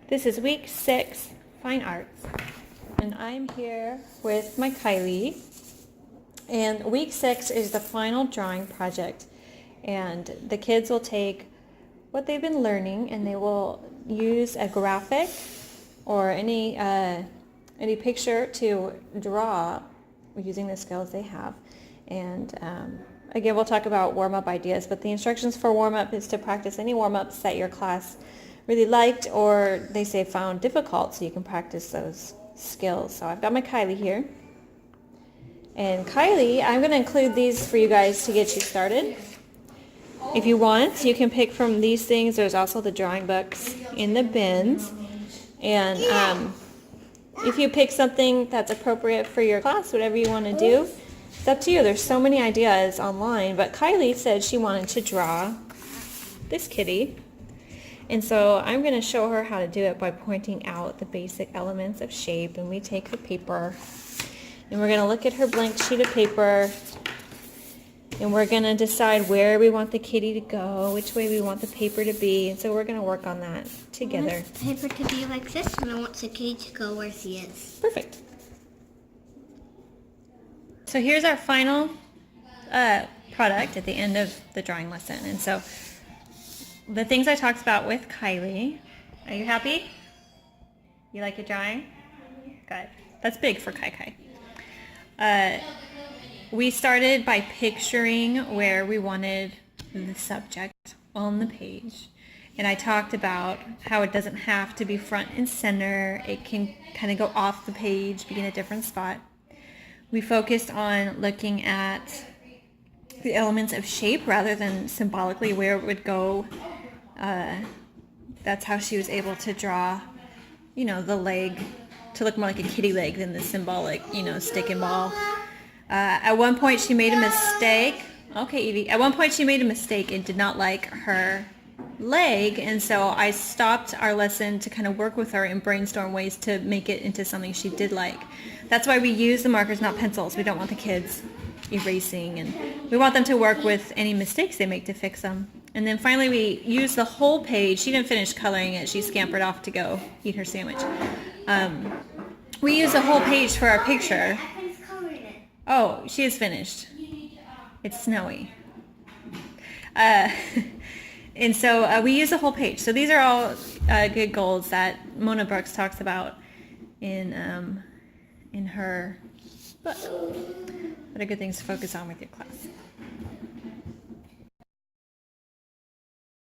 This is week 6, Fine Arts, and I'm here with my Kylie, and week 6 is the final drawing project, and the kids will take what they've been learning and they will use a graphic or any picture to draw using the skills they have. And again, we'll talk about warm-up ideas, but the instructions for warm-up is to practice any warm-ups that your class really liked or they say found difficult, so you can practice those skills. So I've got my Kylie here. And Kylie, I'm going to include these for you guys to get you started. If you want, you can pick from these things. There's also the drawing books in the bins. And if you pick something that's appropriate for your class, whatever you want to do, it's up to you. There's so many ideas online, but Kylie said she wanted to draw this kitty. And so I'm going to show her how to do it by pointing out the basic elements of shape. And we take her paper and we're going to look at her blank sheet of paper and we're going to decide where we want the kitty to go, which way we want the paper to be. And so we're going to work on that together. I want the paper to be like this, and I want the kitty to go where she is. Perfect. So here's our final product at the end of the drawing lesson. And so the things I talked about with Kylie. Are you happy? You like your drawing? Good. That's big for Kai Kai. We started by picturing where we wanted the subject on the page. And I talked about how it doesn't have to be front and center. It can kind of go off the page, be in a different spot. We focused on looking at the elements of shape rather than symbolically where it would go. That's how she was able to draw, the leg to look more like a kitty leg than the symbolic, stick and ball. At one point she made a mistake. Okay, Evie. At one point she made a mistake and did not like her leg, and so I stopped our lesson to kind of work with her and brainstorm ways to make it into something she did like. That's why we use the markers, not pencils. We don't want the kids erasing, and we want them to work with any mistakes they make to fix them. And then finally we use the whole page. She didn't finish coloring it. She scampered off to go eat her sandwich. We use the whole page for our picture. Oh, she is finished. It's snowy. And so we use the whole page. So these are all good goals that Mona Brooks talks about in her book. What are good things to focus on with your class?